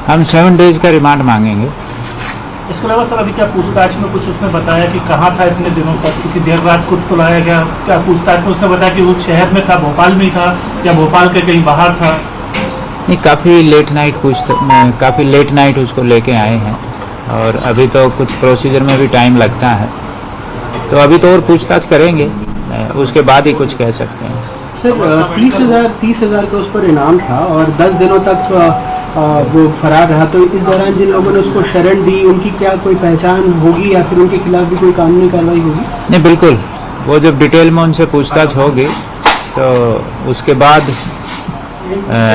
हम 7 डेज का रिमांड मांगेंगे। इसके अलावा सर अभी क्या पूछताछ में कुछ उसने बताया कि कहाँ था इतने दिनों तक, क्योंकि देर रात खुद तो लाया गया, क्या पूछताछ में उसने बताया कि वो शहर में था, भोपाल में ही था या भोपाल के कहीं बाहर था? नहीं, काफ़ी लेट नाइट उसको लेके आए हैं और अभी तो कुछ प्रोसीजर में भी टाइम लगता है, तो अभी तो और पूछताछ करेंगे, उसके बाद ही कुछ कह सकते हैं। सर 30,000 का उस पर इनाम था और 10 दिनों तक वो फरार रहा, तो इस दौरान जिन लोगों ने उसको शरण दी उनकी क्या कोई पहचान होगी या फिर उनके खिलाफ भी कोई कानूनी कार्रवाई होगी? नहीं, बिल्कुल, वो जब डिटेल में उनसे पूछताछ होगी तो उसके बाद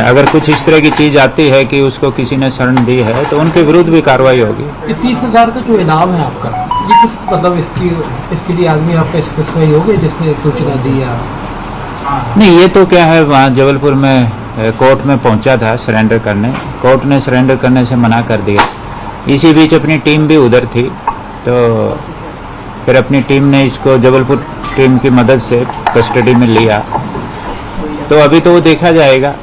अगर कुछ इस तरह की चीज़ आती है कि उसको किसी ने शरण दी है तो उनके विरुद्ध भी कार्रवाई होगी। 30,000 का जो इनाम है आपका, ये किस मतलब इसके लिए आदमी आपका स्पेसिफाई हो गया जिसने सूचना दी या? नहीं, ये तो क्या है, वहाँ जबलपुर में कोर्ट में पहुंचा था सरेंडर करने, कोर्ट ने सरेंडर करने से मना कर दिया। इसी बीच अपनी टीम भी उधर थी, तो फिर अपनी टीम ने इसको जबलपुर टीम की मदद से कस्टडी में लिया। तो अभी तो वो देखा जाएगा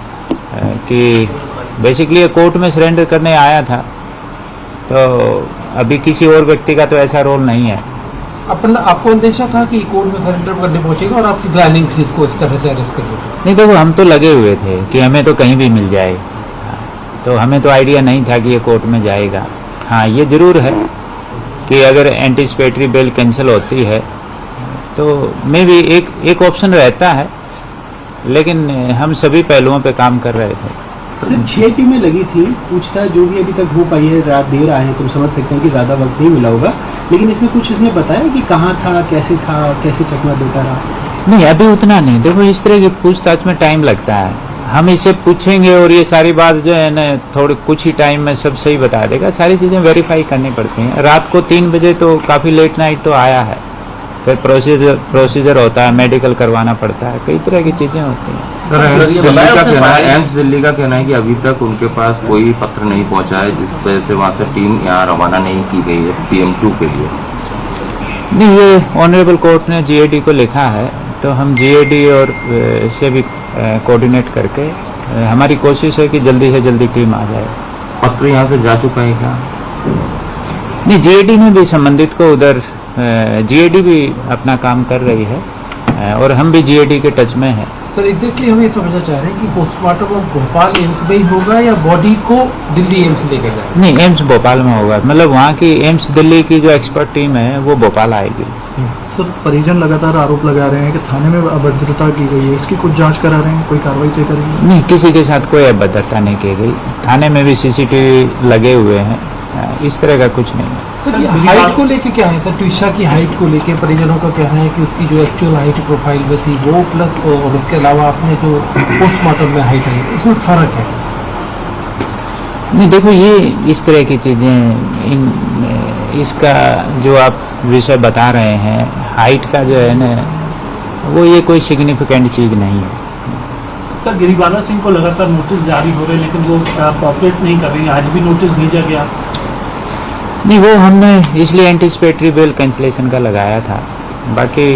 कि बेसिकली ये कोर्ट में सरेंडर करने आया था, तो अभी किसी और व्यक्ति का तो ऐसा रोल नहीं है। आपको अंदेशा था कि कोर्ट में सरेंडर करने पहुंचेगा और आपकी प्लानिंग थी इसको इस तरह से अरेस्ट करने की? नहीं, देखो, हम तो लगे हुए थे कि हमें तो कहीं भी मिल जाए, तो हमें तो आइडिया नहीं था कि ये कोर्ट में जाएगा। हाँ, ये ज़रूर है कि अगर एंटीसिपेटरी बेल कैंसिल होती है तो मे भी एक ऑप्शन रहता है, लेकिन हम सभी पहलुओं पे काम कर रहे थे। सर 6 टीमें लगी थी, पूछताछ जो भी अभी तक हो पाई है, रात देर आए हैं, तुम समझ सकते हैं कि ज़्यादा वक्त नहीं मिला होगा, लेकिन इसमें कुछ इसने बताया कि कहाँ था, कैसे चकमा देता रहा? नहीं, अभी उतना नहीं। देखो, इस तरह की पूछताछ में टाइम लगता है, हम इसे पूछेंगे और ये सारी बात जो है ना थोड़ी कुछ ही टाइम में सब सही बता देगा। सारी चीज़ें वेरीफाई करनी पड़ती हैं। रात को 3 बजे तो काफ़ी लेट नाइट तो आया है, फिर प्रोसीजर होता है, मेडिकल करवाना पड़ता है, कई तरह की चीज़ें होती हैं। सर एम्स दिल्ली का कहना है कि अभी तक उनके पास कोई पत्र नहीं पहुंचा है, जिस वजह से वहाँ से टीम यहाँ रवाना नहीं की गई है PM2 के लिए। नहीं, ये ऑनरेबल कोर्ट ने GAD को लिखा है, तो हम GAD और से भी कोऑर्डिनेट करके हमारी कोशिश है कि जल्दी से जल्दी टीम आ जाए। पत्र यहाँ से जा चुका है क्या? नहीं, GAD ने भी संबंधित को उधर, GAD भी अपना काम कर रही है और हम भी GAD के टच में हैं। सर एग्जैक्टली हम ये समझना चाह रहे हैं कि पोस्टमार्टम भोपाल एम्स में ही होगा या बॉडी को दिल्ली एम्स लेकर जाएगा? नहीं, एम्स भोपाल में होगा, मतलब वहाँ की एम्स दिल्ली की जो एक्सपर्ट टीम है वो भोपाल आएगी। सर परिजन लगातार आरोप लगा रहे हैं कि थाने में अभद्रता की गई है, इसकी कुछ जांच करा रहे हैं, कोई कार्रवाई तय करेंगे? नहीं, किसी के साथ कोई अभद्रता नहीं की गई, थाने में भी CCTV लगे हुए हैं, इस तरह का कुछ नहीं है। सर ये हाइट को लेके क्या है सर, ट्विशा की हाइट को लेके परिजनों का कहना है कि उसकी जो एक्चुअल हाइट प्रोफाइल में थी वो प्लस और उसके अलावा आपने जो पोस्टमार्टम में हाइट है इसमें फ़र्क है? नहीं, देखो, ये इस तरह की चीज़ें, इसका जो आप विषय बता रहे हैं हाइट का जो है ना, वो ये कोई सिग्निफिकेंट चीज़ नहीं है। सर गिरिबाला सिंह को लगातार नोटिस जारी हो रहे, लेकिन वो कॉपरेट नहीं कर रही, आज भी नोटिस भेजा गया? नहीं, वो हमने इसलिए एंटीसिपेटरी बेल कैंसिलेशन का लगाया था, बाकी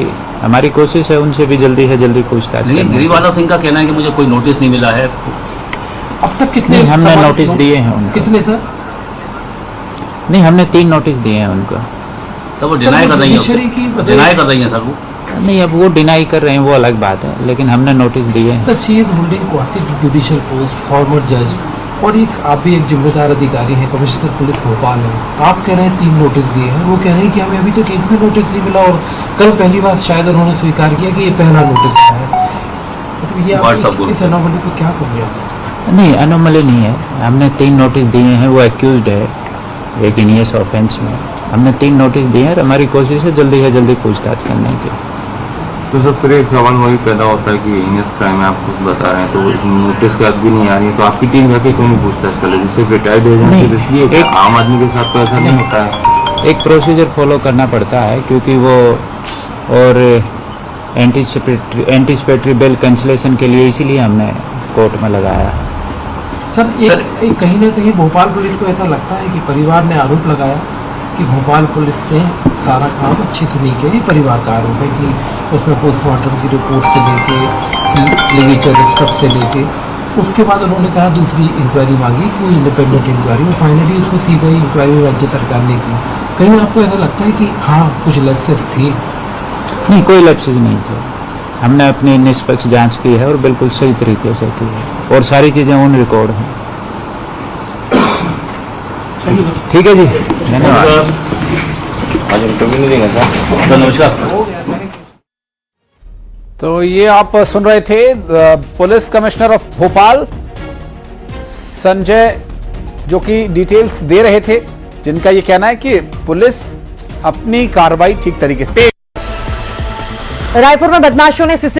हमारी कोशिश है उनसे भी जल्दी से जल्दी पूछताछ करने। गिरिबाला सिंह का कहना है कि मुझे कोई नोटिस नहीं मिला है। अब तक कितने? हमने नोटिस दिए हैं उनको। कितने सर? नहीं, हमने 3 नोटिस दिए हैं उनको। तो वो डिनाई कर रही है सर वो? नहीं, अब वो डिनाई कर रहे हैं वो अलग बात है, लेकिन हमने नोटिस दिए हैं। Sir she is holding quasi judicial post, farmer जज, और आप भी एक जिम्मेदार अधिकारी हैं, कमिश्नर पुलिस भोपाल है। आप कह रहे हैं 3 नोटिस दिए हैं, वो कह रहे हैं कि हमें अभी तक एक भी नोटिस नहीं मिला और कल पहली बार शायद उन्होंने स्वीकार किया कि ये पहला नोटिस है। तो ये आप इस अनोमली को क्या करेंगे? नहीं, अनोमली नहीं है, हमने 3 नोटिस दिए हैं। वो एक्यूज्ड है एक इनियस ऑफेंस में, हमने 3 नोटिस दिए हैं और हमारी कोशिश है जल्दी से जल्दी पूछताछ करने की। तो सर फिर एक सवाल वही पैदा होता है कि इनियस क्राइम आप कुछ बता रहे हैं, तो नोटिस के भी नहीं आ रही है, तो आपकी टीम जाके क्यों नहीं पूछताछ कर रही? जिससे रिटायर्ड एजेंसी इसलिए एक आम आदमी के साथ तो ऐसा नहीं होता है। एक प्रोसीजर फॉलो करना पड़ता है, क्योंकि वो और एंटीसिपेटरी बेल कैंसिलेशन के लिए इसीलिए हमने कोर्ट में लगाया। सर एक कहीं ना कहीं भोपाल पुलिस को ऐसा लगता है कि परिवार ने आरोप लगाया कि भोपाल पुलिस ने सारा काम अच्छे से नहीं किया। ये परिवार का आरोप है कि उसमें पोस्टमार्टम की रिपोर्ट से लेके लिगेचर स्टफ से लेके उसके बाद उन्होंने कहा दूसरी इंक्वायरी मांगी कि वो इंडिपेंडेंट इंक्वायरी, और फाइनली उसको सीबीआई इंक्वायरी राज्य सरकार ने की। कहीं आपको ऐसा लगता है कि हाँ कुछ लैप्सेस थी? नहीं, कोई लैप्सेस नहीं थे। हमने अपनी निष्पक्ष जांच की है और बिल्कुल सही तरीके से की है, और सारी चीज़ें ऑन रिकॉर्ड हैं। ठीक है जी, धन्यवाद। आज इंटरव्यू नहीं देंगे सर। नमस्कार। तो ये आप सुन रहे थे police commissioner of Bhopal Sanjay, जो कि डिटेल्स दे रहे थे, जिनका ये कहना है कि पुलिस अपनी कार्रवाई ठीक तरीके से। रायपुर में बदमाशों ने